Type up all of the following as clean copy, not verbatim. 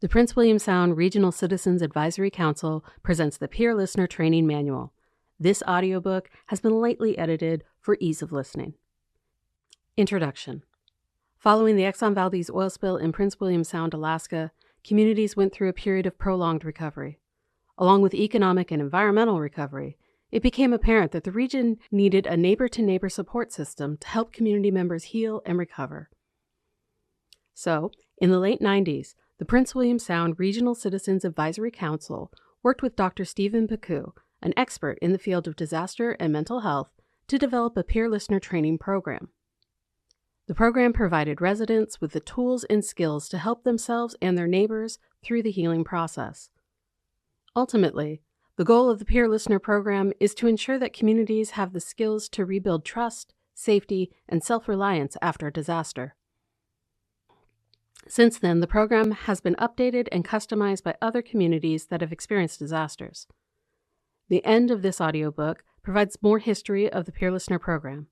The Prince William Sound Regional Citizens Advisory Council presents the Peer Listener Training Manual. This audiobook has been lightly edited for ease of listening. Introduction. Following the Exxon Valdez oil spill in Prince William Sound, Alaska, communities went through a period of prolonged recovery. Along with economic and environmental recovery, it became apparent that the region needed a neighbor-to-neighbor support system to help community members heal and recover. So, in the late 90s, the Prince William Sound Regional Citizens Advisory Council worked with Dr. Stephen Picou, an expert in the field of disaster and mental health, to develop a peer listener training program. The program provided residents with the tools and skills to help themselves and their neighbors through the healing process. Ultimately, the goal of the Peer Listener program is to ensure that communities have the skills to rebuild trust, safety, and self-reliance after a disaster. Since then, the program has been updated and customized by other communities that have experienced disasters. The end of this audiobook provides more history of the Peer Listener program.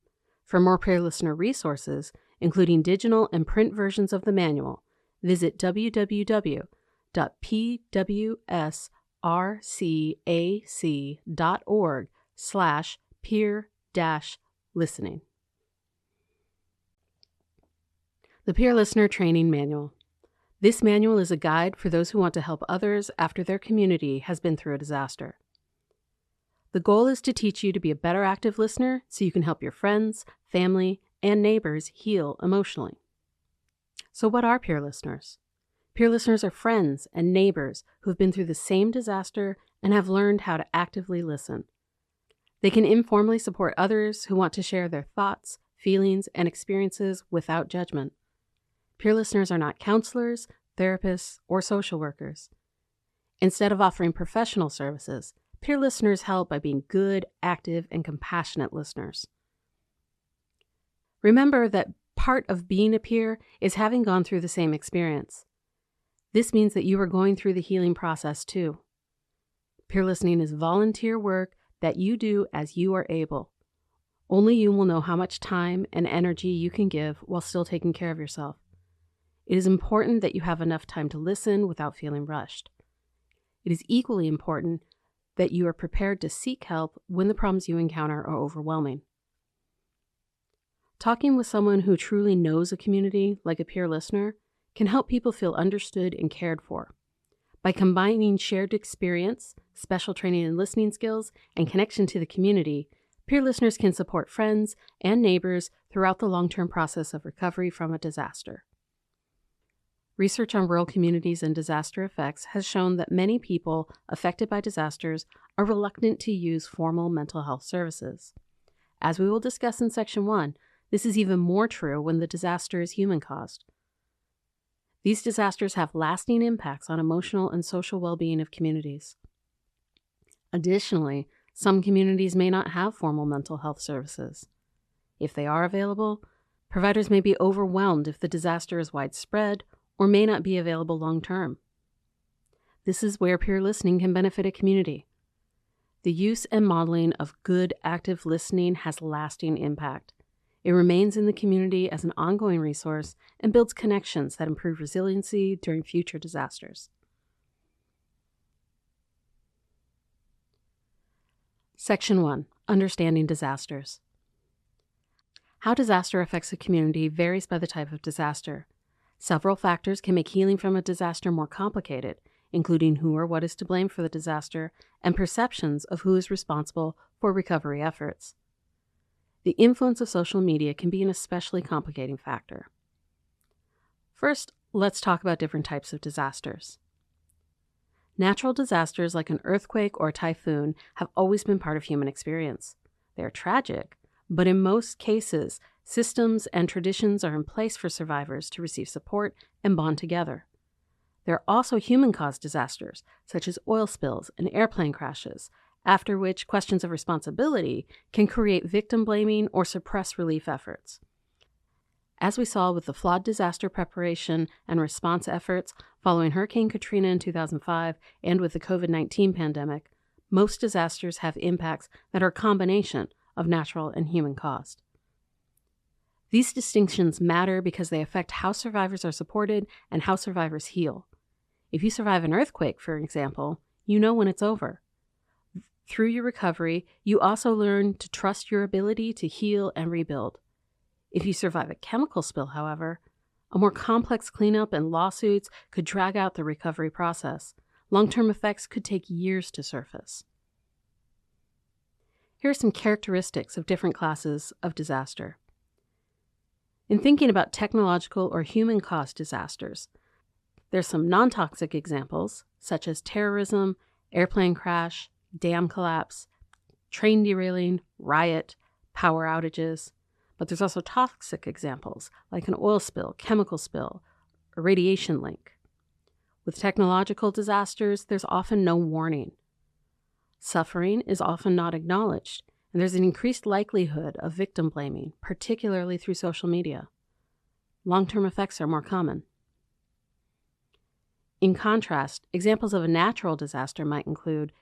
For more Peer Listener resources, including digital and print versions of the manual, visit www.pwsrcac.org/peer-listening. The Peer Listener Training Manual. This manual is a guide for those who want to help others after their community has been through a disaster. The goal is to teach you to be a better active listener so you can help your friends, family, and neighbors heal emotionally. So what are peer listeners? Peer listeners are friends and neighbors who have been through the same disaster and have learned how to actively listen. They can informally support others who want to share their thoughts, feelings, and experiences without judgment. Peer listeners are not counselors, therapists, or social workers. Instead of offering professional services, peer listeners help by being good, active, and compassionate listeners. Remember that part of being a peer is having gone through the same experience. This means that you are going through the healing process too. Peer listening is volunteer work that you do as you are able. Only you will know how much time and energy you can give while still taking care of yourself. It is important that you have enough time to listen without feeling rushed. It is equally important that you are prepared to seek help when the problems you encounter are overwhelming. Talking with someone who truly knows a community, like a peer listener, can help people feel understood and cared for. By combining shared experience, special training and listening skills, and connection to the community, peer listeners can support friends and neighbors throughout the long-term process of recovery from a disaster. Research on rural communities and disaster effects has shown that many people affected by disasters are reluctant to use formal mental health services. As we will discuss in Section 1, this is even more true when the disaster is human-caused. These disasters have lasting impacts on emotional and social well-being of communities. Additionally, some communities may not have formal mental health services. If they are available, providers may be overwhelmed if the disaster is widespread or may not be available long-term. This is where peer listening can benefit a community. The use and modeling of good, active listening has lasting impact. It remains in the community as an ongoing resource and builds connections that improve resiliency during future disasters. Section 1. Understanding disasters. How disaster affects a community varies by the type of disaster. Several factors can make healing from a disaster more complicated, including who or what is to blame for the disaster and perceptions of who is responsible for recovery efforts. The influence of social media can be an especially complicating factor. First, let's talk about different types of disasters. Natural disasters like an earthquake or a typhoon have always been part of human experience. They are tragic, but in most cases, systems and traditions are in place for survivors to receive support and bond together. There are also human-caused disasters, such as oil spills and airplane crashes, after which questions of responsibility can create victim blaming or suppress relief efforts. As we saw with the flawed disaster preparation and response efforts following Hurricane Katrina in 2005 and with the COVID-19 pandemic, most disasters have impacts that are a combination of natural and human-caused. These distinctions matter because they affect how survivors are supported and how survivors heal. If you survive an earthquake, for example, you know when it's over. Through your recovery, you also learn to trust your ability to heal and rebuild. If you survive a chemical spill, however, a more complex cleanup and lawsuits could drag out the recovery process. Long-term effects could take years to surface. Here are some characteristics of different classes of disaster. In thinking about technological or human-caused disasters, there's some non-toxic examples, such as terrorism, airplane crash, dam collapse, train derailing, riot, power outages. But there's also toxic examples, like an oil spill, chemical spill, or radiation leak. With technological disasters, there's often no warning. Suffering is often not acknowledged, and there's an increased likelihood of victim blaming, particularly through social media. Long-term effects are more common. In contrast, examples of a natural disaster might include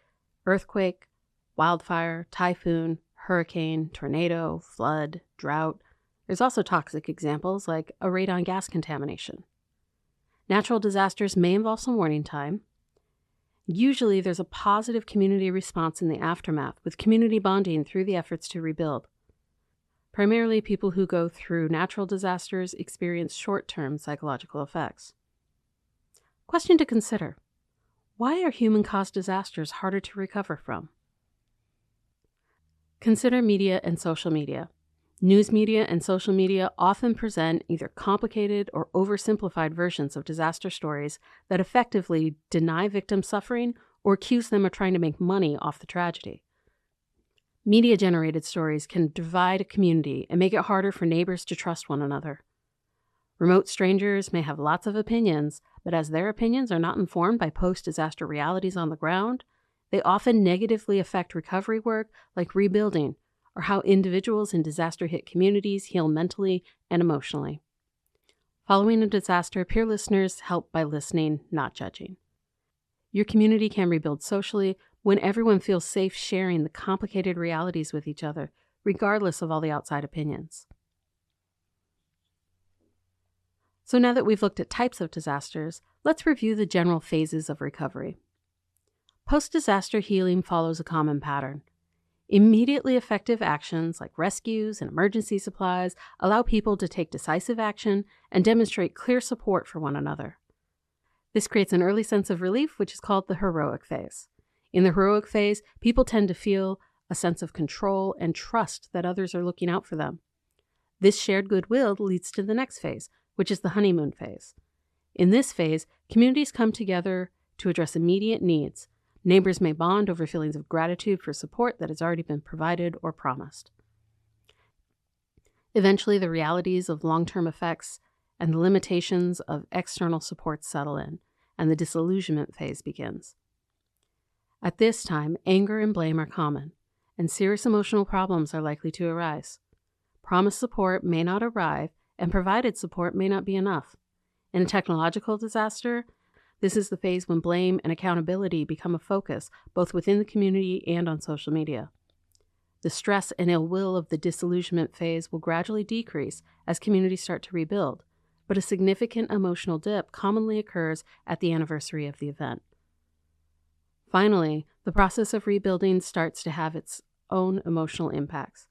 earthquake, wildfire, typhoon, hurricane, tornado, flood, drought. There's also toxic examples like a radon gas contamination. Natural disasters may involve some warning time. Usually there's a positive community response in the aftermath, with community bonding through the efforts to rebuild. Primarily, people who go through natural disasters experience short-term psychological effects. Question to consider: why are human-caused disasters harder to recover from? Consider media and social media. News media and social media often present either complicated or oversimplified versions of disaster stories that effectively deny victims suffering or accuse them of trying to make money off the tragedy. Media-generated stories can divide a community and make it harder for neighbors to trust one another. Remote strangers may have lots of opinions, but as their opinions are not informed by post-disaster realities on the ground, they often negatively affect recovery work like rebuilding, or how individuals in disaster-hit communities heal mentally and emotionally. Following a disaster, peer listeners help by listening, not judging. Your community can rebuild socially when everyone feels safe sharing the complicated realities with each other, regardless of all the outside opinions. So now that we've looked at types of disasters, let's review the general phases of recovery. Post-disaster healing follows a common pattern. Immediately effective actions like rescues and emergency supplies allow people to take decisive action and demonstrate clear support for one another. This creates an early sense of relief, which is called the heroic phase. In the heroic phase, people tend to feel a sense of control and trust that others are looking out for them. This shared goodwill leads to the next phase, which is the honeymoon phase. In this phase, communities come together to address immediate needs. Neighbors may bond over feelings of gratitude for support that has already been provided or promised. Eventually, the realities of long-term effects and the limitations of external support settle in, and the disillusionment phase begins. At this time, anger and blame are common, and serious emotional problems are likely to arise. Promised support may not arrive, and provided support may not be enough. In a technological disaster, this is the phase when blame and accountability become a focus, both within the community and on social media. The stress and ill will of the disillusionment phase will gradually decrease as communities start to rebuild, but a significant emotional dip commonly occurs at the anniversary of the event. Finally, the process of rebuilding starts to have its own emotional impacts.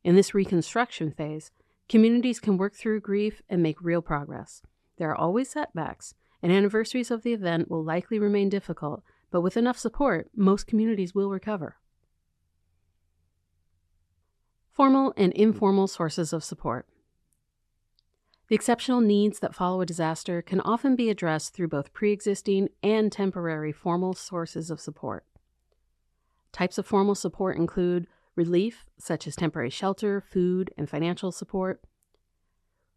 In this reconstruction phase, communities can work through grief and make real progress. There are always setbacks, and anniversaries of the event will likely remain difficult, but with enough support, most communities will recover. Formal and informal sources of support. The exceptional needs that follow a disaster can often be addressed through both pre-existing and temporary formal sources of support. Types of formal support include relief, such as temporary shelter, food, and financial support;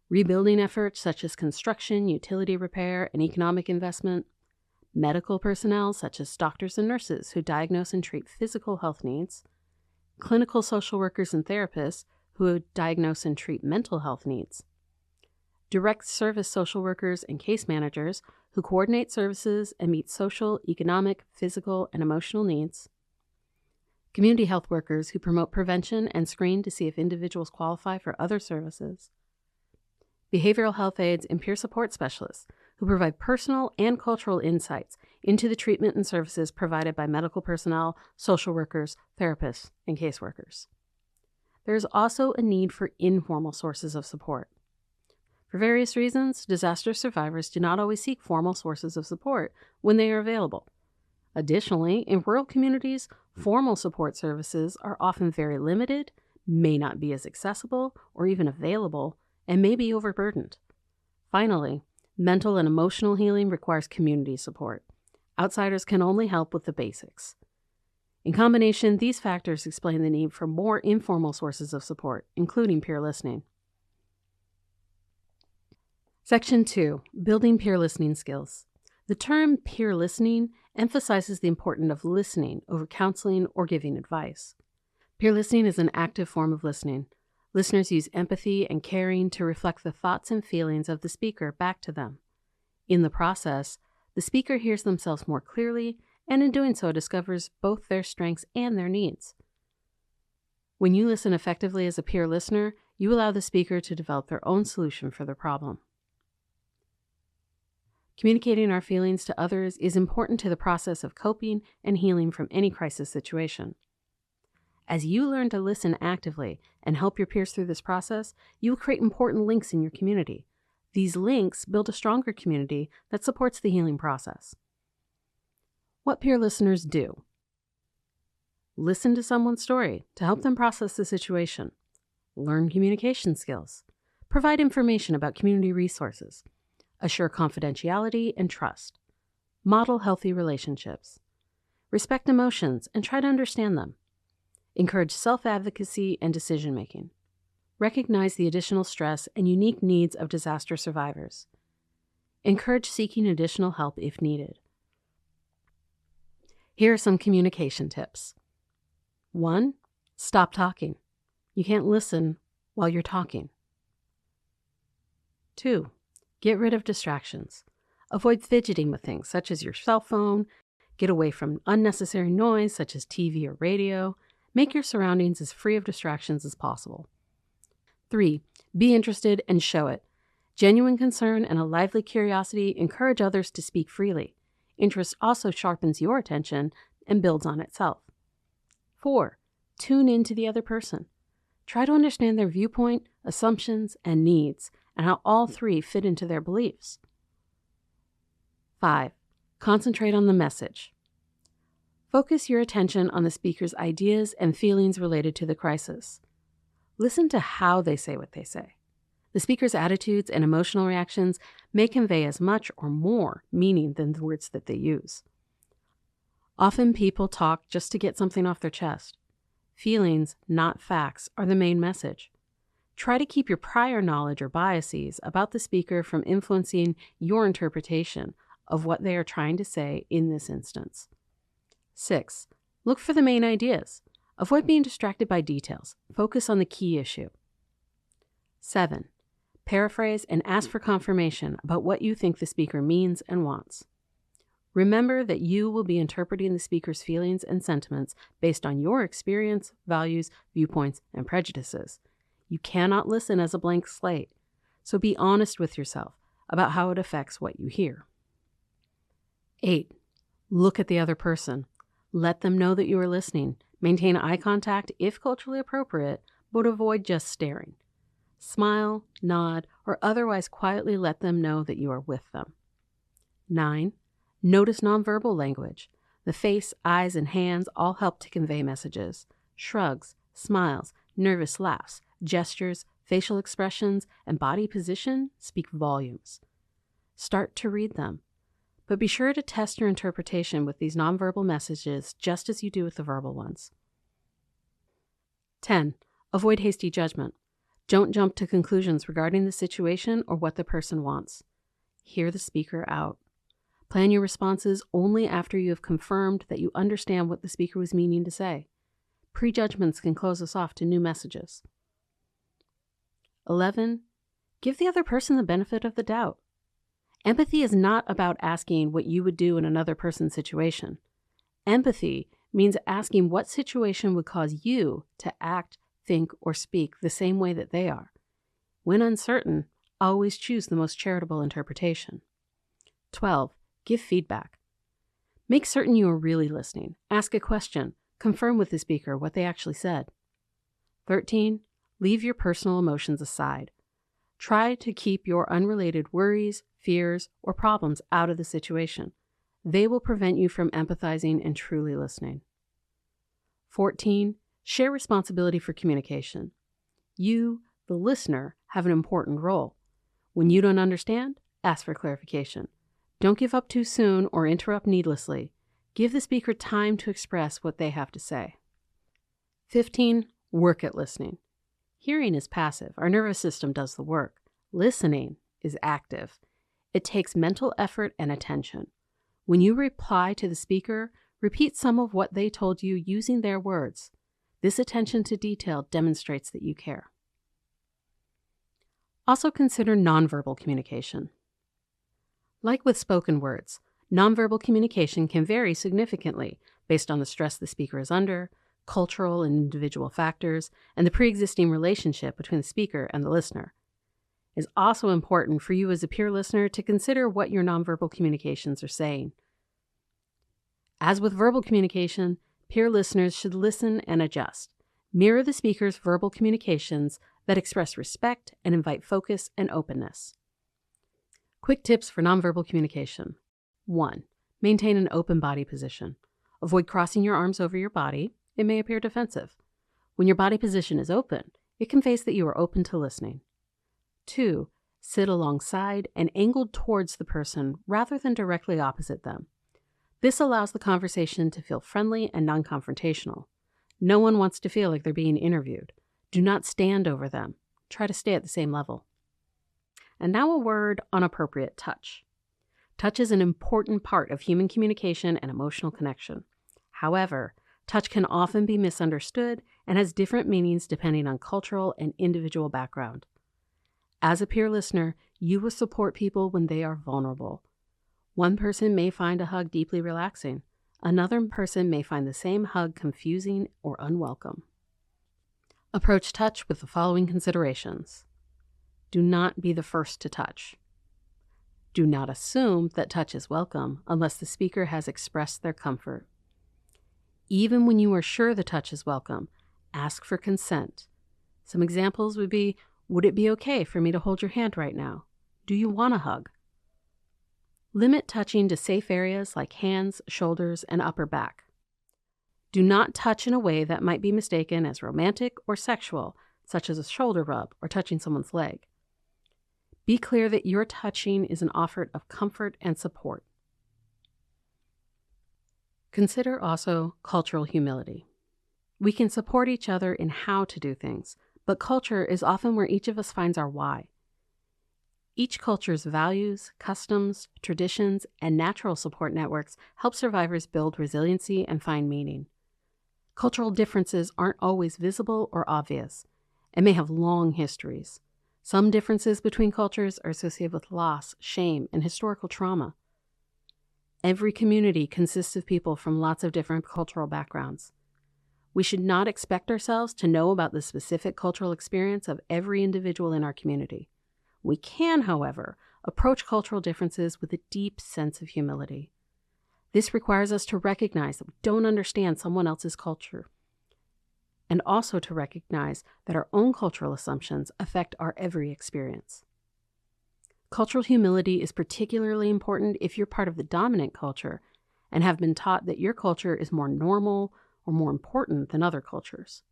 rebuilding efforts such as construction, utility repair, and economic investment; medical personnel such as doctors and nurses who diagnose and treat physical health needs; clinical social workers and therapists who diagnose and treat mental health needs; direct service social workers and case managers who coordinate services and meet social, economic, physical, and emotional needs; community health workers who promote prevention and screen to see if individuals qualify for other services; behavioral health aides and peer support specialists who provide personal and cultural insights into the treatment and services provided by medical personnel, social workers, therapists, and caseworkers. There is also a need for informal sources of support. For various reasons, disaster survivors do not always seek formal sources of support when they are available. Additionally, in rural communities, formal support services are often very limited, may not be as accessible or even available, and may be overburdened. Finally, mental and emotional healing requires community support. Outsiders can only help with the basics. In combination, these factors explain the need for more informal sources of support, including peer listening. Section 2. Building peer listening skills. The term peer listening emphasizes the importance of listening over counseling or giving advice. Peer listening is an active form of listening. Listeners use empathy and caring to reflect the thoughts and feelings of the speaker back to them. In the process, the speaker hears themselves more clearly and in doing so discovers both their strengths and their needs. When you listen effectively as a peer listener, you allow the speaker to develop their own solution for their problem. Communicating our feelings to others is important to the process of coping and healing from any crisis situation. As you learn to listen actively and help your peers through this process, you will create important links in your community. These links build a stronger community that supports the healing process. What peer listeners do: listen to someone's story to help them process the situation, learn communication skills, provide information about community resources, assure confidentiality and trust, model healthy relationships, respect emotions and try to understand them, encourage self-advocacy and decision-making, recognize the additional stress and unique needs of disaster survivors, encourage seeking additional help if needed. Here are some communication tips. 1. Stop talking. You can't listen while you're talking. 2. Get rid of distractions. Avoid fidgeting with things such as your cell phone. Get away from unnecessary noise such as TV or radio. Make your surroundings as free of distractions as possible. 3. Be interested and show it. Genuine concern and a lively curiosity encourage others to speak freely. Interest also sharpens your attention and builds on itself. 4. Tune in to the other person. Try to understand their viewpoint, assumptions, and needs, and how all three fit into their beliefs. 5. Concentrate on the message. Focus your attention on the speaker's ideas and feelings related to the crisis. Listen to how they say what they say. The speaker's attitudes and emotional reactions may convey as much or more meaning than the words that they use. Often people talk just to get something off their chest. Feelings, not facts, are the main message. Try to keep your prior knowledge or biases about the speaker from influencing your interpretation of what they are trying to say in this instance. 6. Look for the main ideas. Avoid being distracted by details. Focus on the key issue. 7. Paraphrase and ask for confirmation about what you think the speaker means and wants. Remember that you will be interpreting the speaker's feelings and sentiments based on your experience, values, viewpoints, and prejudices. You cannot listen as a blank slate, so be honest with yourself about how it affects what you hear. 8. Look at the other person. Let them know that you are listening. Maintain eye contact if culturally appropriate, but avoid just staring. Smile, nod, or otherwise quietly let them know that you are with them. 9. Notice nonverbal language. The face, eyes, and hands all help to convey messages. Shrugs, smiles, nervous laughs, gestures, facial expressions, and body position speak volumes. Start to read them, but be sure to test your interpretation with these nonverbal messages just as you do with the verbal ones. 10. Avoid hasty judgment. Don't jump to conclusions regarding the situation or what the person wants. Hear the speaker out. Plan your responses only after you have confirmed that you understand what the speaker was meaning to say. Prejudgments can close us off to new messages. 11. Give the other person the benefit of the doubt. Empathy is not about asking what you would do in another person's situation. Empathy means asking what situation would cause you to act, think, or speak the same way that they are. When uncertain, always choose the most charitable interpretation. 12. Give feedback. Make certain you are really listening. Ask a question. Confirm with the speaker what they actually said. 13. Leave your personal emotions aside. Try to keep your unrelated worries, fears, or problems out of the situation. They will prevent you from empathizing and truly listening. 14. Share responsibility for communication. You, the listener, have an important role. When you don't understand, ask for clarification. Don't give up too soon or interrupt needlessly. Give the speaker time to express what they have to say. 15. Work at listening. Hearing is passive. Our nervous system does the work. Listening is active. It takes mental effort and attention. When you reply to the speaker, repeat some of what they told you using their words. This attention to detail demonstrates that you care. Also consider nonverbal communication. Like with spoken words, nonverbal communication can vary significantly based on the stress the speaker is under, cultural and individual factors, and the pre-existing relationship between the speaker and the listener. It's also important for you as a peer listener to consider what your nonverbal communications are saying. As with verbal communication, peer listeners should listen and adjust. Mirror the speaker's verbal communications that express respect and invite focus and openness. Quick tips for nonverbal communication. 1. Maintain an open body position. Avoid crossing your arms over your body. It may appear defensive. When your body position is open, it conveys that you are open to listening. 2. Sit alongside and angled towards the person rather than directly opposite them. This allows the conversation to feel friendly and non-confrontational. No one wants to feel like they're being interviewed. Do not stand over them. Try to stay at the same level. And now a word on appropriate touch. Touch is an important part of human communication and emotional connection. However, touch can often be misunderstood and has different meanings depending on cultural and individual background. As a peer listener, you will support people when they are vulnerable. One person may find a hug deeply relaxing. Another person may find the same hug confusing or unwelcome. Approach touch with the following considerations. Do not be the first to touch. Do not assume that touch is welcome unless the speaker has expressed their comfort. Even when you are sure the touch is welcome, ask for consent. Some examples would be, would it be okay for me to hold your hand right now? Do you want a hug? Limit touching to safe areas like hands, shoulders, and upper back. Do not touch in a way that might be mistaken as romantic or sexual, such as a shoulder rub or touching someone's leg. Be clear that your touching is an offer of comfort and support. Consider also cultural humility. We can support each other in how to do things, but culture is often where each of us finds our why. Each culture's values, customs, traditions, and natural support networks help survivors build resiliency and find meaning. Cultural differences aren't always visible or obvious, and may have long histories. Some differences between cultures are associated with loss, shame, and historical trauma. Every community consists of people from lots of different cultural backgrounds. We should not expect ourselves to know about the specific cultural experience of every individual in our community. We can, however, approach cultural differences with a deep sense of humility. This requires us to recognize that we don't understand someone else's culture, and also to recognize that our own cultural assumptions affect our every experience. Cultural humility is particularly important if you're part of the dominant culture and have been taught that your culture is more normal or more important than other cultures.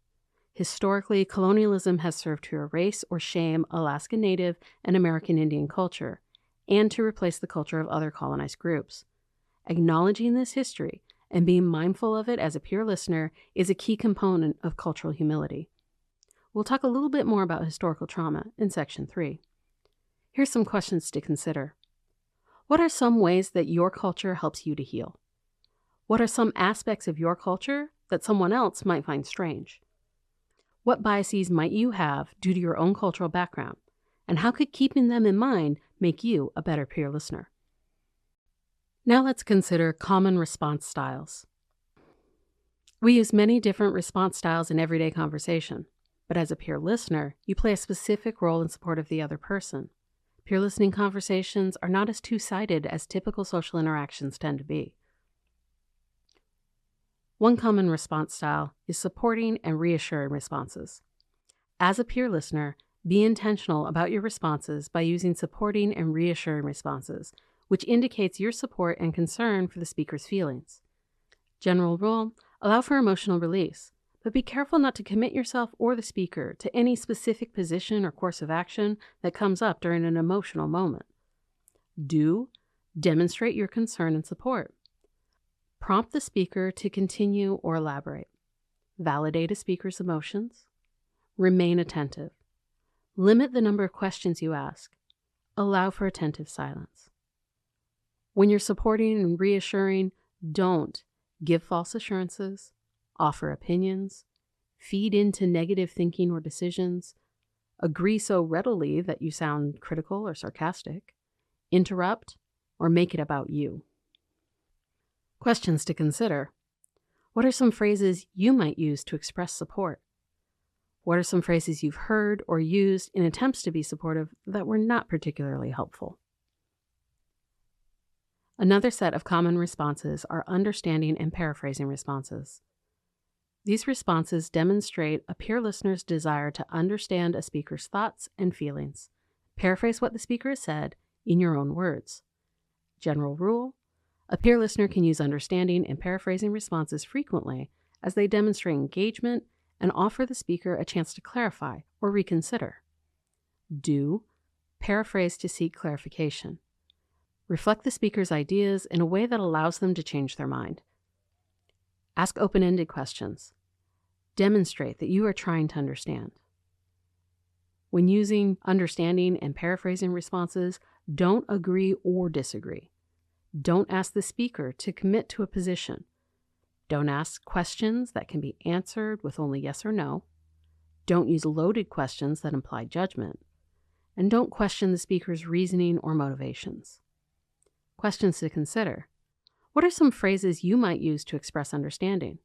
Historically, colonialism has served to erase or shame Alaska Native and American Indian culture, and to replace the culture of other colonized groups. Acknowledging this history and being mindful of it as a peer listener is a key component of cultural humility. We'll talk a little bit more about historical trauma in Section 3. Here's some questions to consider. What are some ways that your culture helps you to heal? What are some aspects of your culture that someone else might find strange? What biases might you have due to your own cultural background? And how could keeping them in mind make you a better peer listener? Now let's consider common response styles. We use many different response styles in everyday conversation, but as a peer listener, you play a specific role in support of the other person. Peer listening conversations are not as two-sided as typical social interactions tend to be. One common response style is supporting and reassuring responses. As a peer listener, be intentional about your responses by using supporting and reassuring responses, which indicates your support and concern for the speaker's feelings. General rule, allow for emotional release, but be careful not to commit yourself or the speaker to any specific position or course of action that comes up during an emotional moment. Demonstrate your concern and support. Prompt the speaker to continue or elaborate. Validate a speaker's emotions. Remain attentive. Limit the number of questions you ask. Allow for attentive silence. When you're supporting and reassuring, don't give false assurances, offer opinions, feed into negative thinking or decisions, agree so readily that you sound critical or sarcastic, interrupt, or make it about you. Questions to consider. What are some phrases you might use to express support? What are some phrases you've heard or used in attempts to be supportive that were not particularly helpful? Another set of common responses are understanding and paraphrasing responses. These responses demonstrate a peer listener's desire to understand a speaker's thoughts and feelings. Paraphrase what the speaker has said in your own words. General rule, a peer listener can use understanding and paraphrasing responses frequently as they demonstrate engagement and offer the speaker a chance to clarify or reconsider. Paraphrase to seek clarification. Reflect the speaker's ideas in a way that allows them to change their mind. Ask open-ended questions. Demonstrate that you are trying to understand. When using understanding and paraphrasing responses, don't agree or disagree. Don't ask the speaker to commit to a position. Don't ask questions that can be answered with only yes or no. Don't use loaded questions that imply judgment. And don't question the speaker's reasoning or motivations. Questions to consider. What are some phrases you might use to express understanding?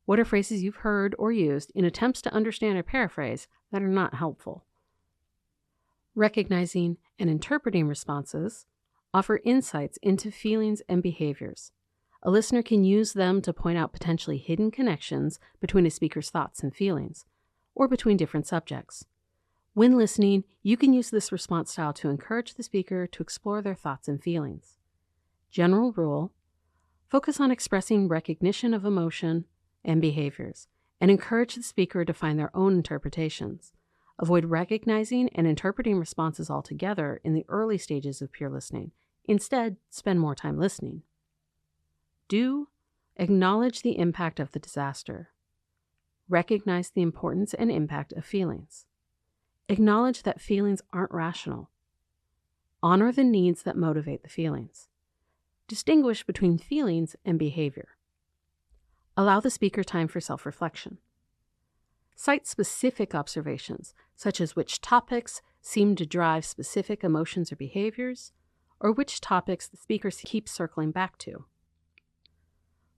What are phrases you've heard or used in attempts to understand or paraphrase that are not helpful? Recognizing and interpreting responses offer insights into feelings and behaviors. A listener can use them to point out potentially hidden connections between a speaker's thoughts and feelings, or between different subjects. When listening, you can use this response style to encourage the speaker to explore their thoughts and feelings. General rule, focus on expressing recognition of emotion and behaviors, and encourage the speaker to find their own interpretations. Avoid recognizing and interpreting responses altogether in the early stages of peer listening. Instead, spend more time listening. Acknowledge the impact of the disaster. Recognize the importance and impact of feelings. Acknowledge that feelings aren't rational. Honor the needs that motivate the feelings. Distinguish between feelings and behavior. Allow the speaker time for self-reflection. Cite specific observations, such as which topics seem to drive specific emotions or behaviors, or which topics the speaker keeps circling back to.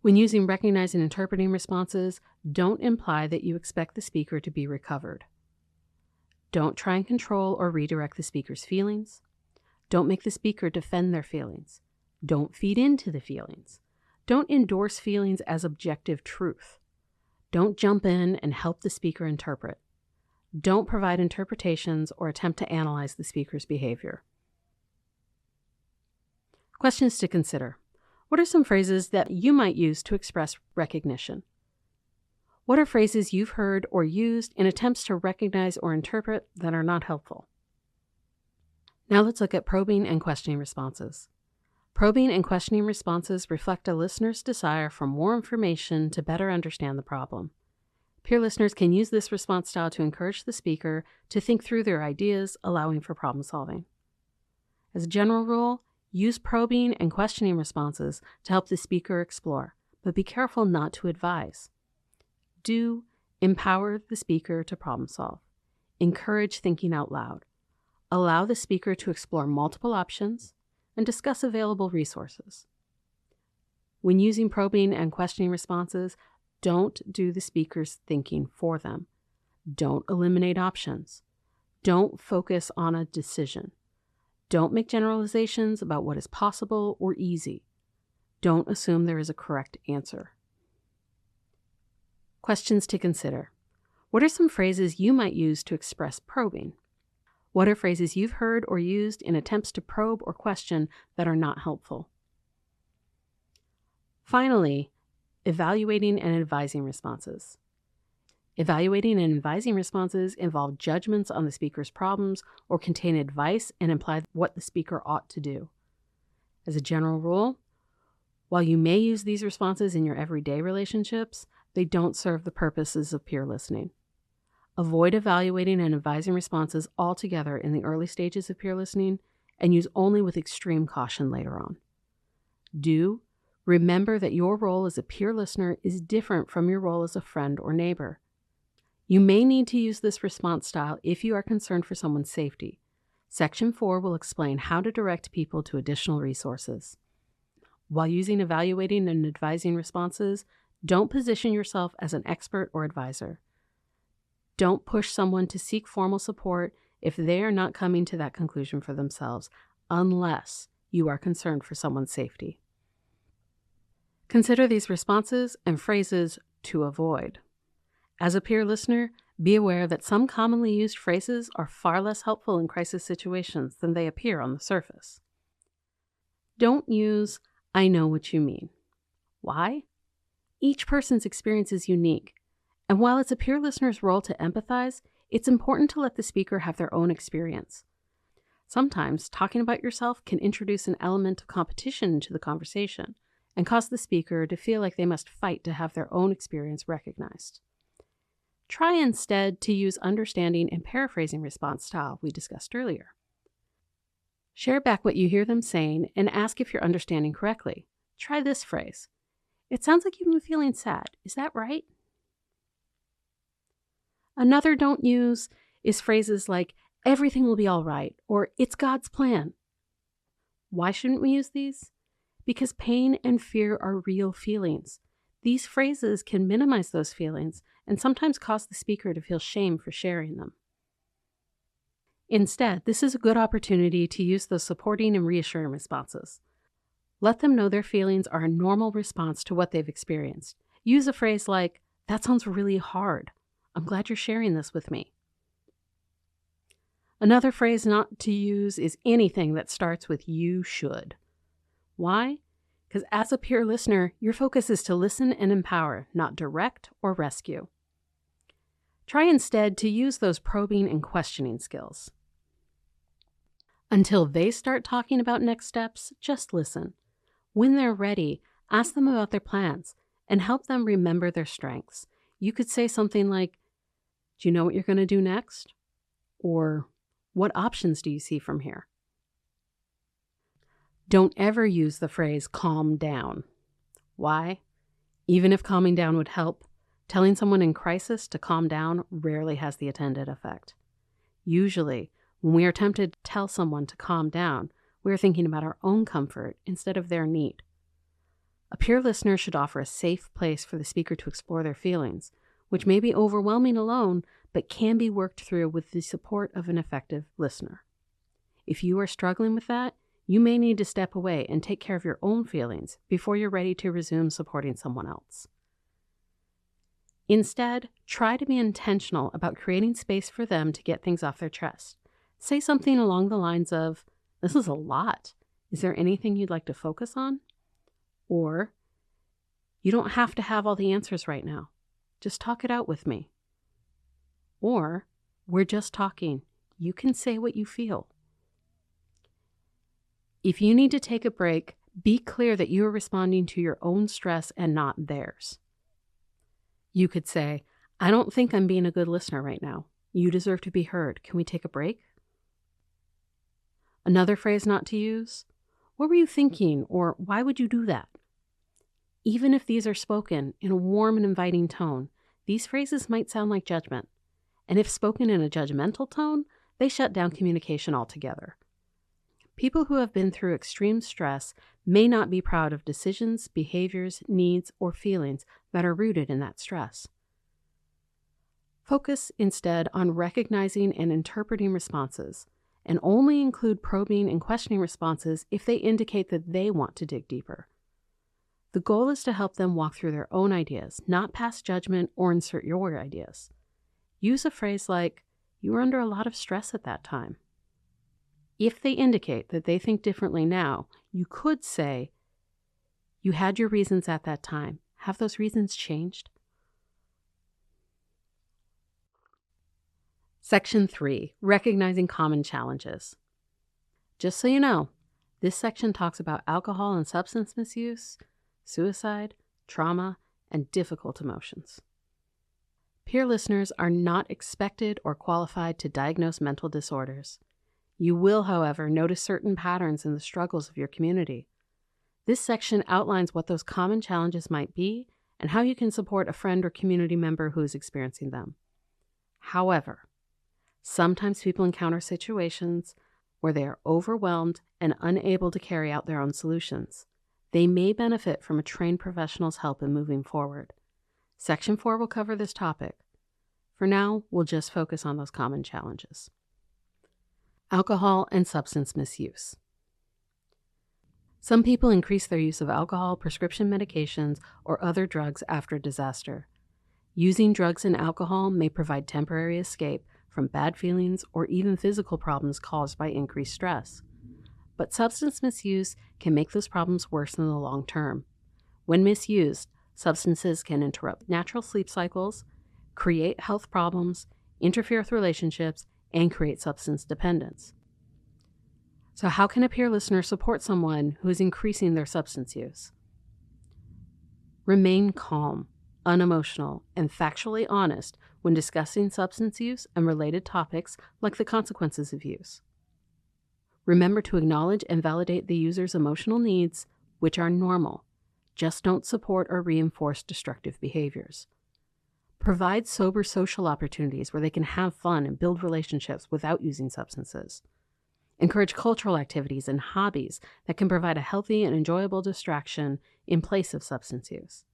When using recognize and interpreting responses, don't imply that you expect the speaker to be recovered. Don't try and control or redirect the speaker's feelings. Don't make the speaker defend their feelings. Don't feed into the feelings. Don't endorse feelings as objective truth. Don't jump in and help the speaker interpret. Don't provide interpretations or attempt to analyze the speaker's behavior. Questions to consider. What are some phrases that you might use to express recognition? What are phrases you've heard or used in attempts to recognize or interpret that are not helpful? Now let's look at probing and questioning responses. Probing and questioning responses reflect a listener's desire for more information to better understand the problem. Peer listeners can use this response style to encourage the speaker to think through their ideas, allowing for problem solving. As a general rule, use probing and questioning responses to help the speaker explore, but be careful not to advise. Empower the speaker to problem solve. Encourage thinking out loud. Allow the speaker to explore multiple options and discuss available resources. When using probing and questioning responses, don't do the speaker's thinking for them. Don't eliminate options. Don't focus on a decision. Don't make generalizations about what is possible or easy. Don't assume there is a correct answer. Questions to consider. What are some phrases you might use to express probing? What are phrases you've heard or used in attempts to probe or question that are not helpful? Finally, evaluating and advising responses. Evaluating and advising responses involve judgments on the speaker's problems or contain advice and imply what the speaker ought to do. As a general rule, while you may use these responses in your everyday relationships, they don't serve the purposes of peer listening. Avoid evaluating and advising responses altogether in the early stages of peer listening and use only with extreme caution later on. Remember that your role as a peer listener is different from your role as a friend or neighbor. You may need to use this response style if you are concerned for someone's safety. Section 4 will explain how to direct people to additional resources. While using evaluating and advising responses, don't position yourself as an expert or advisor. Don't push someone to seek formal support if they are not coming to that conclusion for themselves, unless you are concerned for someone's safety. Consider these responses and phrases to avoid. As a peer listener, be aware that some commonly used phrases are far less helpful in crisis situations than they appear on the surface. Don't use, "I know what you mean." Why? Each person's experience is unique, and while it's a peer listener's role to empathize, it's important to let the speaker have their own experience. Sometimes, talking about yourself can introduce an element of competition into the conversation and cause the speaker to feel like they must fight to have their own experience recognized. Try instead to use understanding and paraphrasing response style we discussed earlier. Share back what you hear them saying and ask if you're understanding correctly. Try this phrase. "It sounds like you've been feeling sad. Is that right?" Another don't use is phrases like, "Everything will be all right," or "It's God's plan." Why shouldn't we use these? Because pain and fear are real feelings. These phrases can minimize those feelings and sometimes cause the speaker to feel shame for sharing them. Instead, this is a good opportunity to use those supporting and reassuring responses. Let them know their feelings are a normal response to what they've experienced. Use a phrase like, "That sounds really hard. I'm glad you're sharing this with me." Another phrase not to use is anything that starts with "you should." Why? Because as a peer listener, your focus is to listen and empower, not direct or rescue. Try instead to use those probing and questioning skills. Until they start talking about next steps, just listen. When they're ready, ask them about their plans and help them remember their strengths. You could say something like, "Do you know what you're going to do next?" Or, "What options do you see from here?" Don't ever use the phrase "calm down." Why? Even if calming down would help, telling someone in crisis to calm down rarely has the intended effect. Usually, when we are tempted to tell someone to calm down, we are thinking about our own comfort instead of their need. A peer listener should offer a safe place for the speaker to explore their feelings, which may be overwhelming alone, but can be worked through with the support of an effective listener. If you are struggling with that, you may need to step away and take care of your own feelings before you're ready to resume supporting someone else. Instead, try to be intentional about creating space for them to get things off their chest. Say something along the lines of, "This is a lot. Is there anything you'd like to focus on?" Or, "You don't have to have all the answers right now. Just talk it out with me." Or, "We're just talking. You can say what you feel." If you need to take a break, be clear that you are responding to your own stress and not theirs. You could say, "I don't think I'm being a good listener right now. You deserve to be heard. Can we take a break?" Another phrase not to use, "What were you thinking?" or "Why would you do that?" Even if these are spoken in a warm and inviting tone, these phrases might sound like judgment. And if spoken in a judgmental tone, they shut down communication altogether. People who have been through extreme stress may not be proud of decisions, behaviors, needs, or feelings that are rooted in that stress. Focus instead on recognizing and interpreting responses and only include probing and questioning responses if they indicate that they want to dig deeper. The goal is to help them walk through their own ideas, not pass judgment or insert your ideas. Use a phrase like, "You were under a lot of stress at that time." If they indicate that they think differently now, you could say, "You had your reasons at that time. Have those reasons changed?" Section 3, Recognizing Common Challenges. Just so you know, this section talks about alcohol and substance misuse, suicide, trauma, and difficult emotions. Peer listeners are not expected or qualified to diagnose mental disorders. You will, however, notice certain patterns in the struggles of your community. This section outlines what those common challenges might be and how you can support a friend or community member who is experiencing them. However, sometimes people encounter situations where they are overwhelmed and unable to carry out their own solutions. They may benefit from a trained professional's help in moving forward. Section 4 will cover this topic. For now, we'll just focus on those common challenges. Alcohol and substance misuse. Some people increase their use of alcohol, prescription medications, or other drugs after a disaster. Using drugs and alcohol may provide temporary escape from bad feelings or even physical problems caused by increased stress. But substance misuse can make those problems worse in the long term. When misused, substances can interrupt natural sleep cycles, create health problems, interfere with relationships, and create substance dependence. So how can a peer listener support someone who is increasing their substance use? Remain calm, unemotional, and factually honest when discussing substance use and related topics like the consequences of use. Remember to acknowledge and validate the user's emotional needs, which are normal. Just don't support or reinforce destructive behaviors. Provide sober social opportunities where they can have fun and build relationships without using substances. Encourage cultural activities and hobbies that can provide a healthy and enjoyable distraction in place of substance use.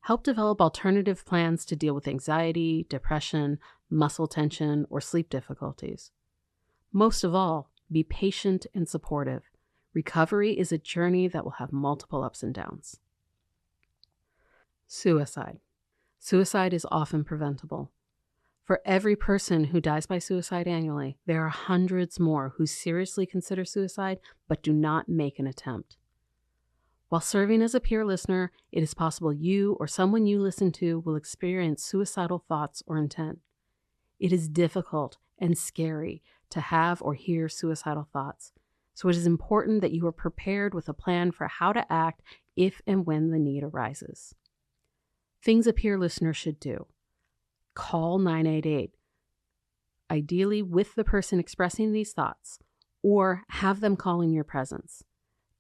Help develop alternative plans to deal with anxiety, depression, muscle tension, or sleep difficulties. Most of all, be patient and supportive. Recovery is a journey that will have multiple ups and downs. Suicide. Suicide is often preventable. For every person who dies by suicide annually, there are hundreds more who seriously consider suicide but do not make an attempt. While serving as a peer listener, it is possible you or someone you listen to will experience suicidal thoughts or intent. It is difficult and scary to have or hear suicidal thoughts, so it is important that you are prepared with a plan for how to act if and when the need arises. Things a peer listener should do. Call 988, ideally with the person expressing these thoughts, or have them call in your presence.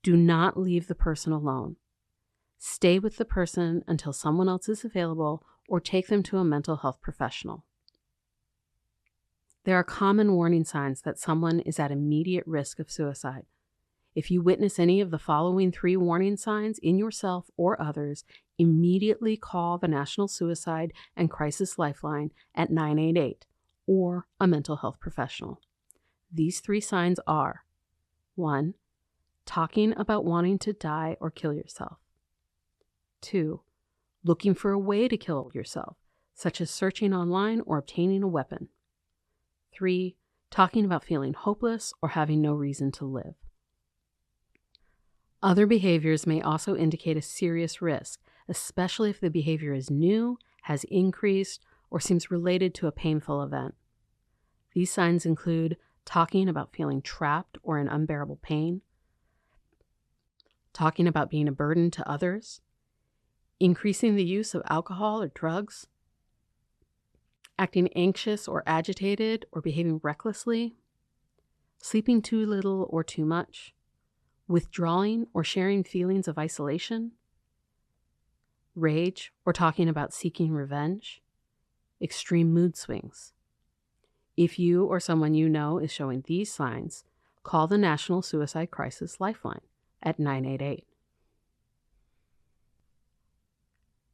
Do not leave the person alone. Stay with the person until someone else is available, or take them to a mental health professional. There are common warning signs that someone is at immediate risk of suicide. If you witness any of the following 3 warning signs in yourself or others, immediately call the National Suicide and Crisis Lifeline at 988 or a mental health professional. These 3 signs are: 1. Talking about wanting to die or kill yourself. 2. Looking for a way to kill yourself, such as searching online or obtaining a weapon. 3. Talking about feeling hopeless or having no reason to live. Other behaviors may also indicate a serious risk, especially if the behavior is new, has increased, or seems related to a painful event. These signs include talking about feeling trapped or in unbearable pain, talking about being a burden to others, increasing the use of alcohol or drugs, acting anxious or agitated or behaving recklessly, sleeping too little or too much, withdrawing or sharing feelings of isolation, rage or talking about seeking revenge, extreme mood swings. If you or someone you know is showing these signs, call the National Suicide Crisis Lifeline at 988.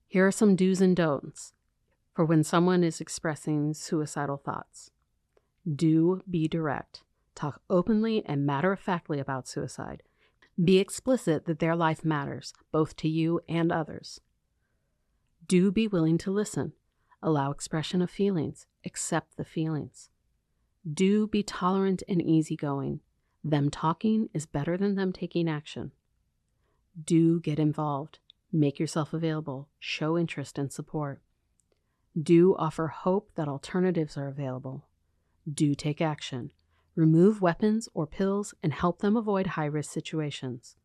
Here are some do's and don'ts for when someone is expressing suicidal thoughts. Do be direct. Talk openly and matter-of-factly about suicide. Be explicit that their life matters, both to you and others. Do be willing to listen. Allow expression of feelings. Accept the feelings. Do be tolerant and easygoing. Them talking is better than them taking action. Do get involved. Make yourself available. Show interest and support. Do offer hope that alternatives are available. Do take action. Remove weapons or pills and help them avoid high-risk situations.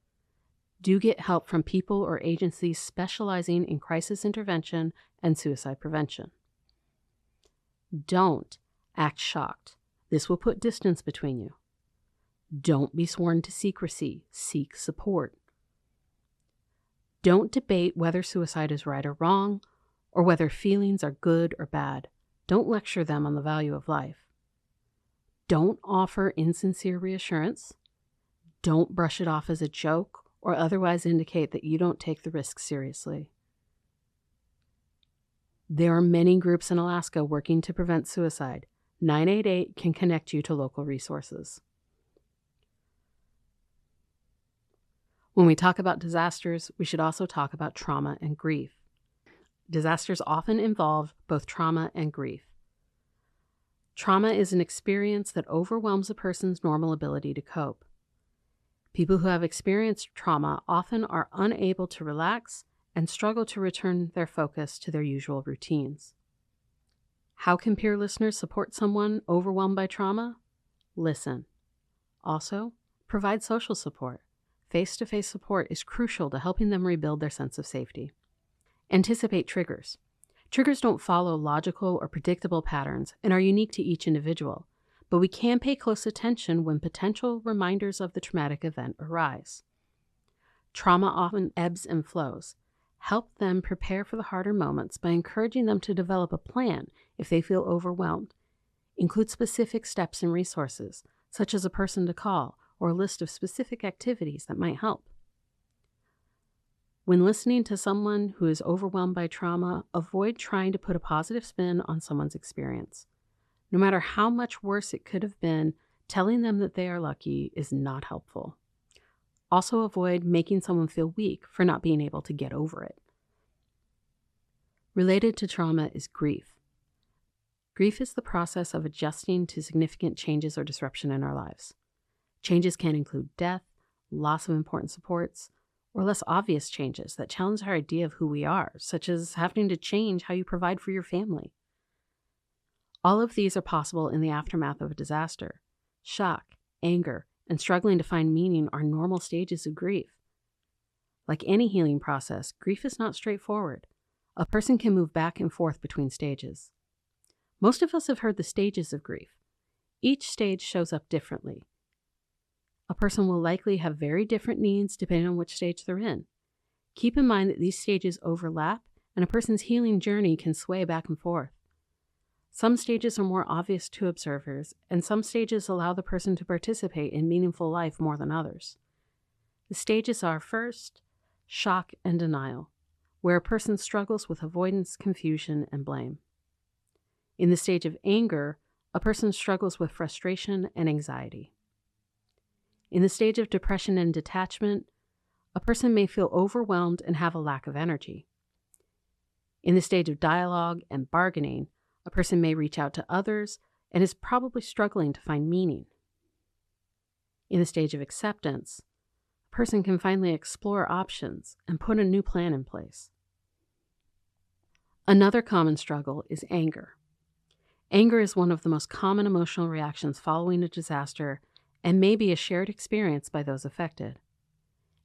Do get help from people or agencies specializing in crisis intervention and suicide prevention. Don't act shocked. This will put distance between you. Don't be sworn to secrecy. Seek support. Don't debate whether suicide is right or wrong, or whether feelings are good or bad. Don't lecture them on the value of life. Don't offer insincere reassurance. Don't brush it off as a joke or otherwise indicate that you don't take the risk seriously. There are many groups in Alaska working to prevent suicide. 988 can connect you to local resources. When we talk about disasters, we should also talk about trauma and grief. Disasters often involve both trauma and grief. Trauma is an experience that overwhelms a person's normal ability to cope. People who have experienced trauma often are unable to relax and struggle to return their focus to their usual routines. How can peer listeners support someone overwhelmed by trauma? Listen. Also, provide social support. Face-to-face support is crucial to helping them rebuild their sense of safety. Anticipate triggers. Triggers don't follow logical or predictable patterns and are unique to each individual, but we can pay close attention when potential reminders of the traumatic event arise. Trauma often ebbs and flows. Help them prepare for the harder moments by encouraging them to develop a plan if they feel overwhelmed. Include specific steps and resources, such as a person to call or a list of specific activities that might help. When listening to someone who is overwhelmed by trauma, avoid trying to put a positive spin on someone's experience. No matter how much worse it could have been, telling them that they are lucky is not helpful. Also avoid making someone feel weak for not being able to get over it. Related to trauma is grief. Grief is the process of adjusting to significant changes or disruption in our lives. Changes can include death, loss of important supports, or less obvious changes that challenge our idea of who we are, such as having to change how you provide for your family. All of these are possible in the aftermath of a disaster. Shock, anger, and struggling to find meaning are normal stages of grief. Like any healing process, grief is not straightforward. A person can move back and forth between stages. Most of us have heard the stages of grief. Each stage shows up differently. A person will likely have very different needs depending on which stage they're in. Keep in mind that these stages overlap, and a person's healing journey can sway back and forth. Some stages are more obvious to observers, and some stages allow the person to participate in meaningful life more than others. The stages are, first, shock and denial, where a person struggles with avoidance, confusion, and blame. In the stage of anger, a person struggles with frustration and anxiety. In the stage of depression and detachment, a person may feel overwhelmed and have a lack of energy. In the stage of dialogue and bargaining, a person may reach out to others and is probably struggling to find meaning. In the stage of acceptance, a person can finally explore options and put a new plan in place. Another common struggle is anger. Anger is one of the most common emotional reactions following a disaster and may be a shared experience by those affected.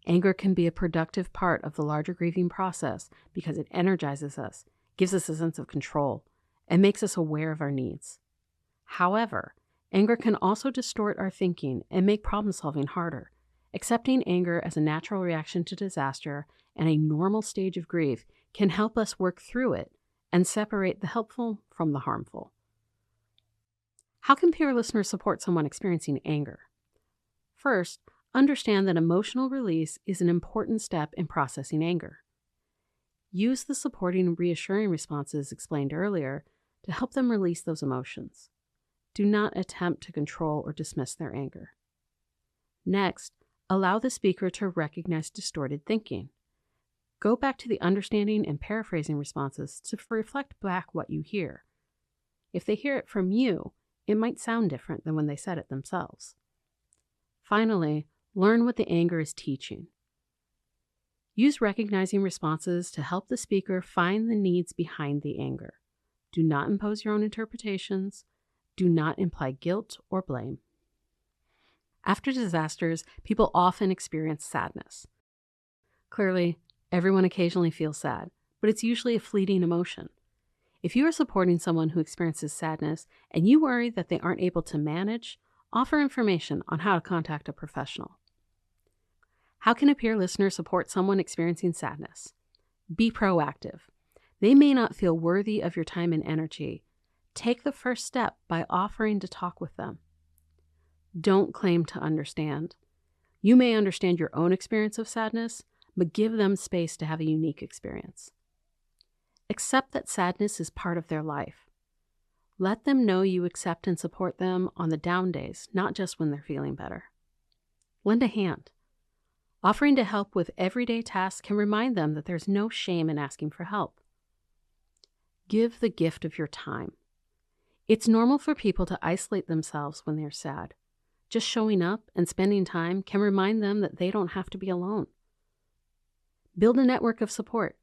Anger can be a productive part of the larger grieving process because it energizes us, gives us a sense of control, and makes us aware of our needs. However, anger can also distort our thinking and make problem-solving harder. Accepting anger as a natural reaction to disaster and a normal stage of grief can help us work through it and separate the helpful from the harmful. How can peer listeners support someone experiencing anger? First, understand that emotional release is an important step in processing anger. Use the supporting and reassuring responses explained earlier to help them release those emotions. Do not attempt to control or dismiss their anger. Next, allow the speaker to recognize distorted thinking. Go back to the understanding and paraphrasing responses to reflect back what you hear. If they hear it from you, it might sound different than when they said it themselves. Finally, learn what the anger is teaching. Use recognizing responses to help the speaker find the needs behind the anger. Do not impose your own interpretations. Do not imply guilt or blame. After disasters, people often experience sadness. Clearly, everyone occasionally feels sad, but it's usually a fleeting emotion. If you are supporting someone who experiences sadness and you worry that they aren't able to manage, offer information on how to contact a professional. How can a peer listener support someone experiencing sadness? Be proactive. They may not feel worthy of your time and energy. Take the first step by offering to talk with them. Don't claim to understand. You may understand your own experience of sadness, but give them space to have a unique experience. Accept that sadness is part of their life. Let them know you accept and support them on the down days, not just when they're feeling better. Lend a hand. Offering to help with everyday tasks can remind them that there's no shame in asking for help. Give the gift of your time. It's normal for people to isolate themselves when they're sad. Just showing up and spending time can remind them that they don't have to be alone. Build a network of support.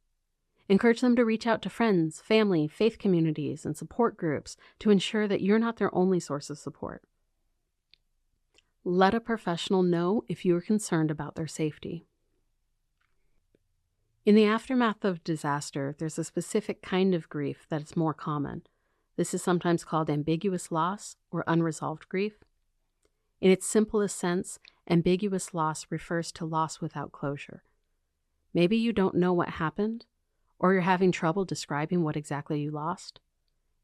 Encourage them to reach out to friends, family, faith communities, and support groups to ensure that you're not their only source of support. Let a professional know if you are concerned about their safety. In the aftermath of disaster, there's a specific kind of grief that is more common. This is sometimes called ambiguous loss or unresolved grief. In its simplest sense, ambiguous loss refers to loss without closure. Maybe you don't know what happened, or you're having trouble describing what exactly you lost.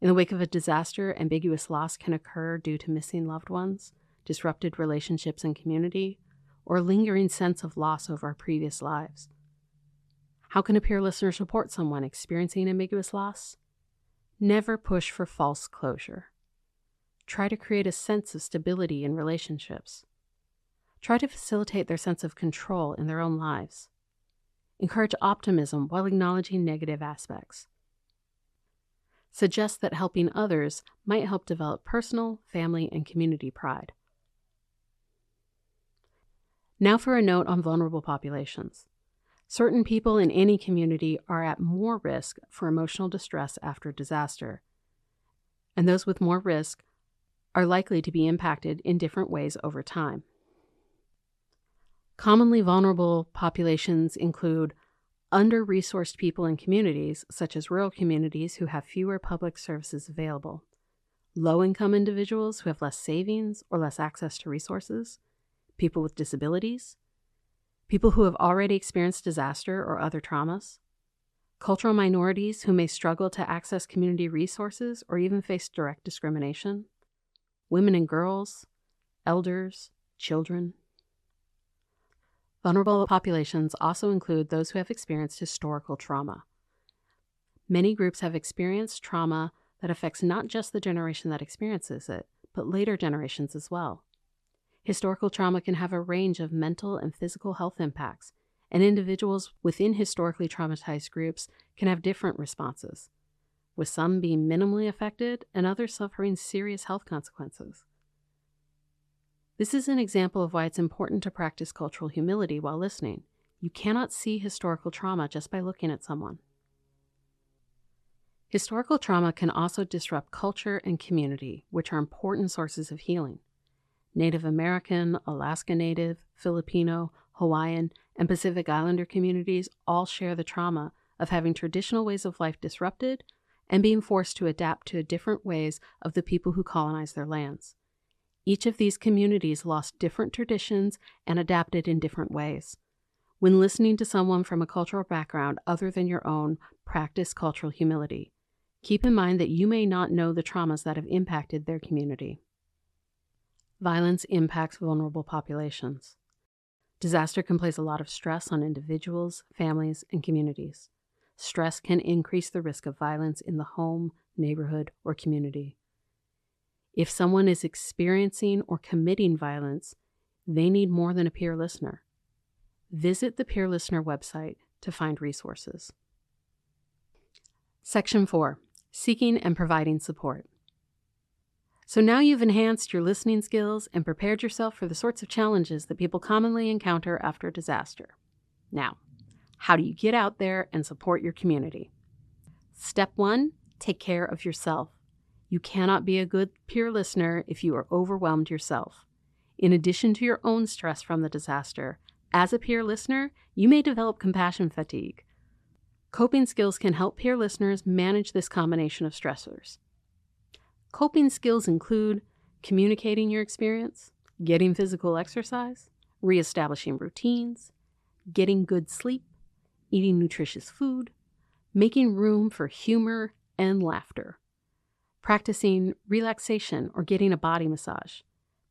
In the wake of a disaster, ambiguous loss can occur due to missing loved ones, disrupted relationships and community, or a lingering sense of loss over our previous lives. How can a peer listener support someone experiencing ambiguous loss? Never push for false closure. Try to create a sense of stability in relationships. Try to facilitate their sense of control in their own lives. Encourage optimism while acknowledging negative aspects. Suggest that helping others might help develop personal, family, and community pride. Now for a note on vulnerable populations. Certain people in any community are at more risk for emotional distress after disaster, and those with more risk are likely to be impacted in different ways over time. Commonly vulnerable populations include under-resourced people in communities, such as rural communities who have fewer public services available, low-income individuals who have less savings or less access to resources, people with disabilities, people who have already experienced disaster or other traumas, cultural minorities who may struggle to access community resources or even face direct discrimination, women and girls, elders, children. Vulnerable populations also include those who have experienced historical trauma. Many groups have experienced trauma that affects not just the generation that experiences it, but later generations as well. Historical trauma can have a range of mental and physical health impacts, and individuals within historically traumatized groups can have different responses, with some being minimally affected and others suffering serious health consequences. This is an example of why it's important to practice cultural humility while listening. You cannot see historical trauma just by looking at someone. Historical trauma can also disrupt culture and community, which are important sources of healing. Native American, Alaska Native, Filipino, Hawaiian, and Pacific Islander communities all share the trauma of having traditional ways of life disrupted and being forced to adapt to different ways of the people who colonized their lands. Each of these communities lost different traditions and adapted in different ways. When listening to someone from a cultural background other than your own, practice cultural humility. Keep in mind that you may not know the traumas that have impacted their community. Violence impacts vulnerable populations. Disaster can place a lot of stress on individuals, families, and communities. Stress can increase the risk of violence in the home, neighborhood, or community. If someone is experiencing or committing violence, they need more than a peer listener. Visit the Peer Listener website to find resources. Section 4. Seeking and providing support. So now you've enhanced your listening skills and prepared yourself for the sorts of challenges that people commonly encounter after a disaster. Now, how do you get out there and support your community? Step 1, take care of yourself. You cannot be a good peer listener if you are overwhelmed yourself. In addition to your own stress from the disaster, as a peer listener, you may develop compassion fatigue. Coping skills can help peer listeners manage this combination of stressors. Coping skills include communicating your experience, getting physical exercise, reestablishing routines, getting good sleep, eating nutritious food, making room for humor and laughter, practicing relaxation or getting a body massage,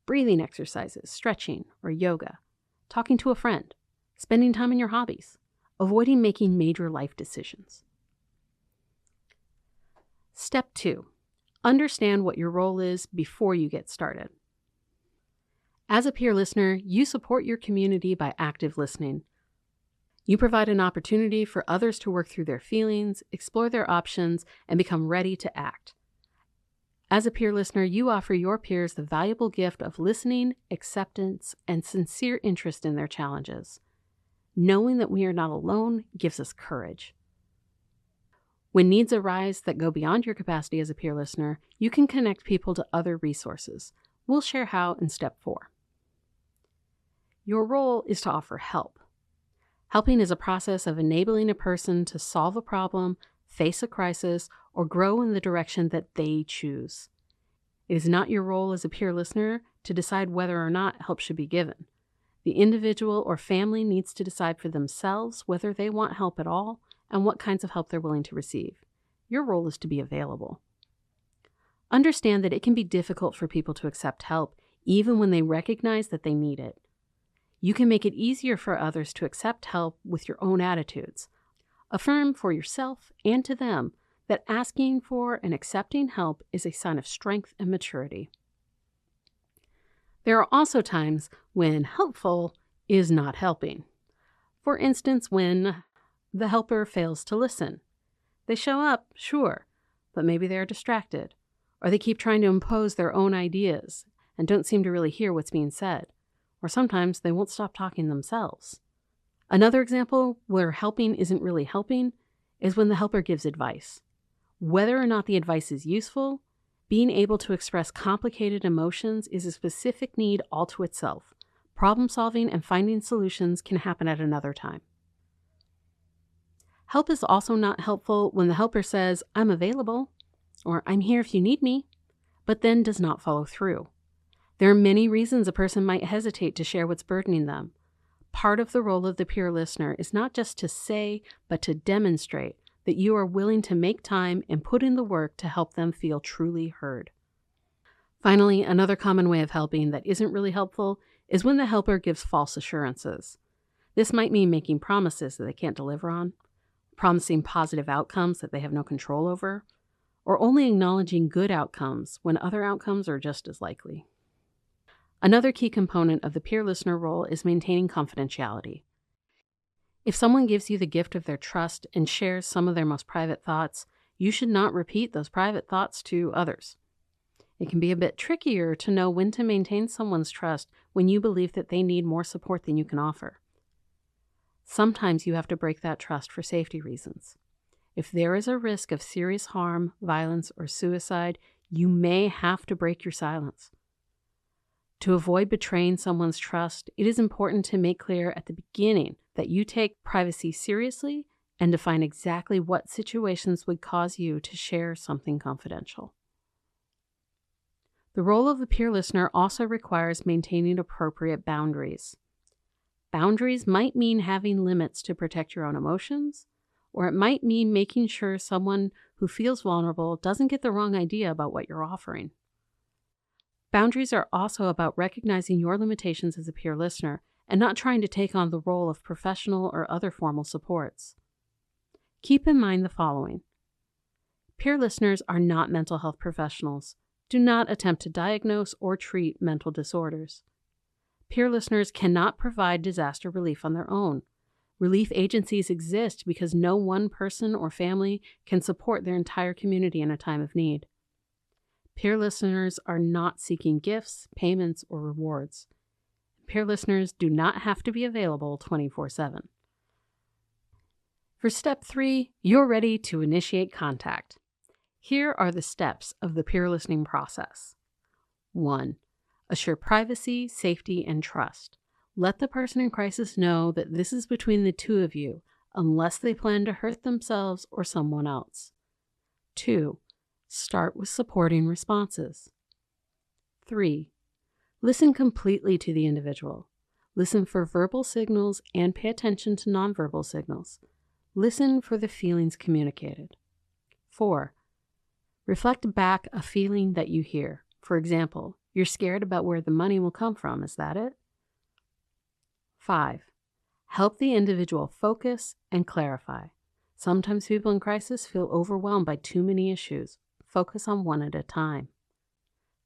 breathing exercises, stretching or yoga, talking to a friend, spending time in your hobbies, avoiding making major life decisions. Step 2. Understand what your role is before you get started. As a peer listener, you support your community by active listening. You provide an opportunity for others to work through their feelings, explore their options, and become ready to act. As a peer listener, you offer your peers the valuable gift of listening, acceptance, and sincere interest in their challenges. Knowing that we are not alone gives us courage. When needs arise that go beyond your capacity as a peer listener, you can connect people to other resources. We'll share how in Step 4. Your role is to offer help. Helping is a process of enabling a person to solve a problem, face a crisis, or grow in the direction that they choose. It is not your role as a peer listener to decide whether or not help should be given. The individual or family needs to decide for themselves whether they want help at all and what kinds of help they're willing to receive. Your role is to be available. Understand that it can be difficult for people to accept help, even when they recognize that they need it. You can make it easier for others to accept help with your own attitudes. Affirm for yourself and to them that asking for and accepting help is a sign of strength and maturity. There are also times when helpful is not helping. For instance, when the helper fails to listen. They show up, sure, but maybe they're distracted, or they keep trying to impose their own ideas and don't seem to really hear what's being said, or sometimes they won't stop talking themselves. Another example where helping isn't really helping is when the helper gives advice. Whether or not the advice is useful, being able to express complicated emotions is a specific need all to itself. Problem solving and finding solutions can happen at another time. Help is also not helpful when the helper says, "I'm available," or "I'm here if you need me," but then does not follow through. There are many reasons a person might hesitate to share what's burdening them. Part of the role of the peer listener is not just to say, but to demonstrate that you are willing to make time and put in the work to help them feel truly heard. Finally, another common way of helping that isn't really helpful is when the helper gives false assurances. This might mean making promises that they can't deliver on, promising positive outcomes that they have no control over, or only acknowledging good outcomes when other outcomes are just as likely. Another key component of the peer listener role is maintaining confidentiality. If someone gives you the gift of their trust and shares some of their most private thoughts, you should not repeat those private thoughts to others. It can be a bit trickier to know when to maintain someone's trust when you believe that they need more support than you can offer. Sometimes you have to break that trust for safety reasons. If there is a risk of serious harm, violence, or suicide, you may have to break your silence. To avoid betraying someone's trust, it is important to make clear at the beginning that you take privacy seriously and define exactly what situations would cause you to share something confidential. The role of the peer listener also requires maintaining appropriate boundaries. Boundaries might mean having limits to protect your own emotions, or it might mean making sure someone who feels vulnerable doesn't get the wrong idea about what you're offering. Boundaries are also about recognizing your limitations as a peer listener and not trying to take on the role of professional or other formal supports. Keep in mind the following. Peer listeners are not mental health professionals. Do not attempt to diagnose or treat mental disorders. Peer listeners cannot provide disaster relief on their own. Relief agencies exist because no one person or family can support their entire community in a time of need. Peer listeners are not seeking gifts, payments, or rewards. Peer listeners do not have to be available 24/7. For step 3, you're ready to initiate contact. Here are the steps of the peer listening process. 1. Assure privacy, safety, and trust. Let the person in crisis know that this is between the two of you, unless they plan to hurt themselves or someone else. 2. Start with supporting responses. 3. Listen completely to the individual. Listen for verbal signals and pay attention to nonverbal signals. Listen for the feelings communicated. 4. Reflect back a feeling that you hear. For example, you're scared about where the money will come from. Is that it? 5. Help the individual focus and clarify. Sometimes people in crisis feel overwhelmed by too many issues. Focus on one at a time.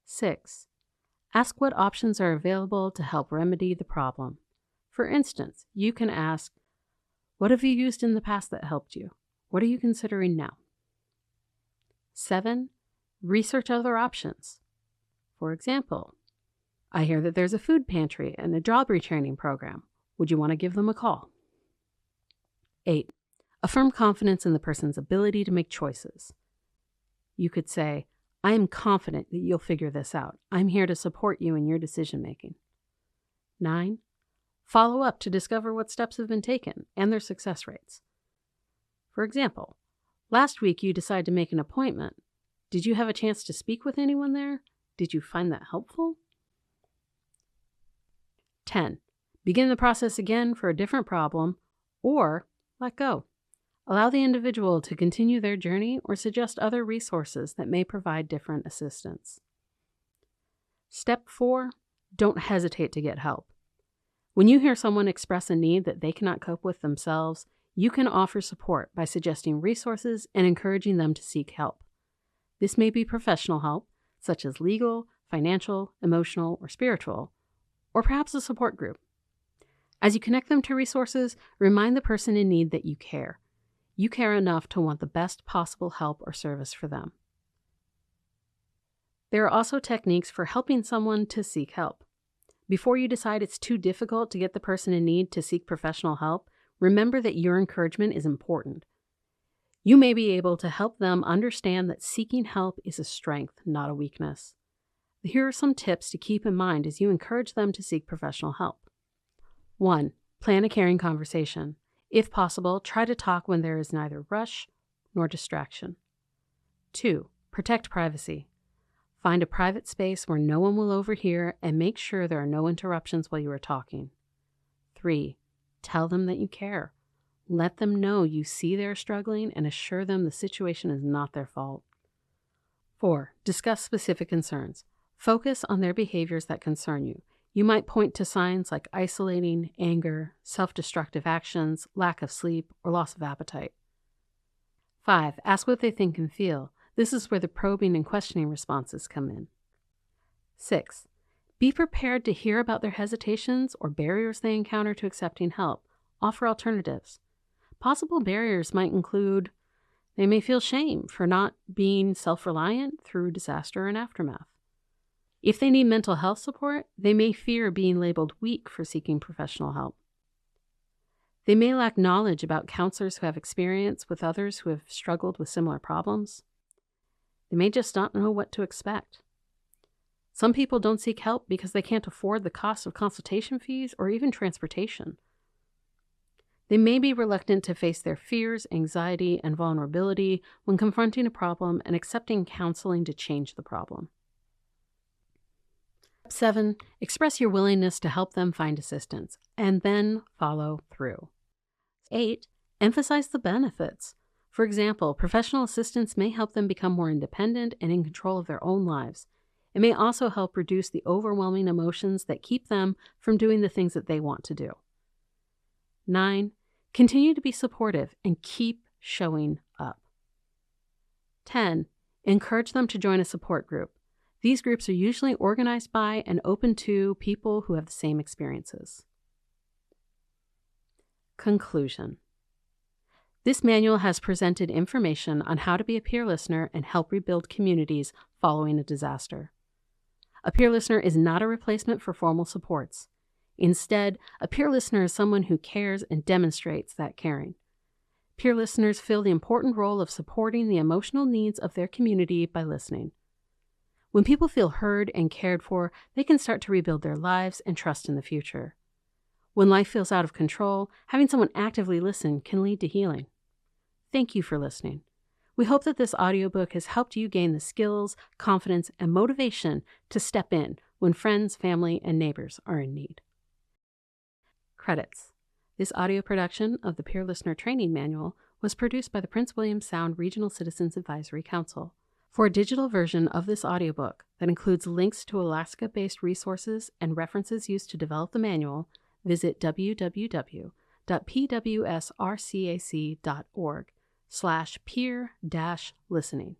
6. Ask what options are available to help remedy the problem. For instance, you can ask, what have you used in the past that helped you? What are you considering now? 7. Research other options. For example, I hear that there's a food pantry and a job retraining program. Would you want to give them a call? 8. Affirm confidence in the person's ability to make choices. You could say, I am confident that you'll figure this out. I'm here to support you in your decision making. 9. Follow up to discover what steps have been taken and their success rates. For example, last week you decided to make an appointment. Did you have a chance to speak with anyone there? Did you find that helpful? 10. Begin the process again for a different problem, or let go. Allow the individual to continue their journey or suggest other resources that may provide different assistance. Step 4. Don't hesitate to get help. When you hear someone express a need that they cannot cope with themselves, you can offer support by suggesting resources and encouraging them to seek help. This may be professional help, such as legal, financial, emotional, or spiritual, or perhaps a support group. As you connect them to resources, remind the person in need that you care. You care enough to want the best possible help or service for them. There are also techniques for helping someone to seek help. Before you decide it's too difficult to get the person in need to seek professional help, remember that your encouragement is important. You may be able to help them understand that seeking help is a strength, not a weakness. Here are some tips to keep in mind as you encourage them to seek professional help. 1. Plan a caring conversation. If possible, try to talk when there is neither rush nor distraction. 2. Protect privacy. Find a private space where no one will overhear and make sure there are no interruptions while you are talking. 3. Tell them that you care. Let them know you see they're struggling and assure them the situation is not their fault. 4. Discuss specific concerns. Focus on their behaviors that concern you. You might point to signs like isolating, anger, self-destructive actions, lack of sleep, or loss of appetite. 5. Ask what they think and feel. This is where the probing and questioning responses come in. 6. Be prepared to hear about their hesitations or barriers they encounter to accepting help. Offer alternatives. Possible barriers might include they may feel shame for not being self-reliant through disaster and aftermath. If they need mental health support, they may fear being labeled weak for seeking professional help. They may lack knowledge about counselors who have experience with others who have struggled with similar problems. They may just not know what to expect. Some people don't seek help because they can't afford the cost of consultation fees or even transportation. They may be reluctant to face their fears, anxiety, and vulnerability when confronting a problem and accepting counseling to change the problem. 7. Express your willingness to help them find assistance, and then follow through. 8. Emphasize the benefits. For example, professional assistance may help them become more independent and in control of their own lives. It may also help reduce the overwhelming emotions that keep them from doing the things that they want to do. 9. Continue to be supportive and keep showing up. 10. Encourage them to join a support group. These groups are usually organized by and open to people who have the same experiences. Conclusion. This manual has presented information on how to be a peer listener and help rebuild communities following a disaster. A peer listener is not a replacement for formal supports. Instead, a peer listener is someone who cares and demonstrates that caring. Peer listeners fill the important role of supporting the emotional needs of their community by listening. When people feel heard and cared for, they can start to rebuild their lives and trust in the future. When life feels out of control, having someone actively listen can lead to healing. Thank you for listening. We hope that this audiobook has helped you gain the skills, confidence, and motivation to step in when friends, family, and neighbors are in need. Credits. This audio production of the Peer Listener Training Manual was produced by the Prince William Sound Regional Citizens Advisory Council. For a digital version of this audiobook that includes links to Alaska-based resources and references used to develop the manual, visit www.pwsrcac.org/peer-listening.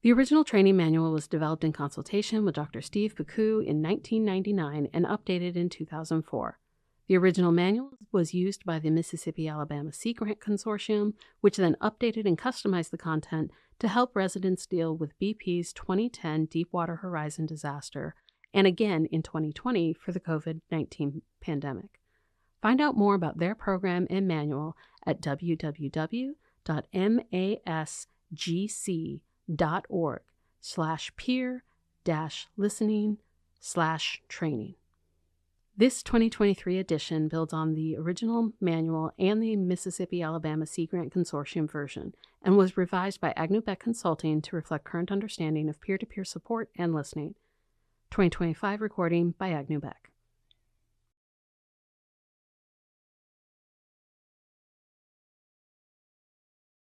The original training manual was developed in consultation with Dr. Steve Picou in 1999 and updated in 2004. The original manual was used by the Mississippi-Alabama Sea Grant Consortium, which then updated and customized the content to help residents deal with BP's 2010 Deepwater Horizon disaster, and again in 2020 for the COVID-19 pandemic. Find out more about their program and manual at www.masgc.org/peer-listening/training. This 2023 edition builds on the original manual and the Mississippi-Alabama Sea Grant Consortium version and was revised by Agnew Beck Consulting to reflect current understanding of peer-to-peer support and listening. 2025 recording by Agnew Beck.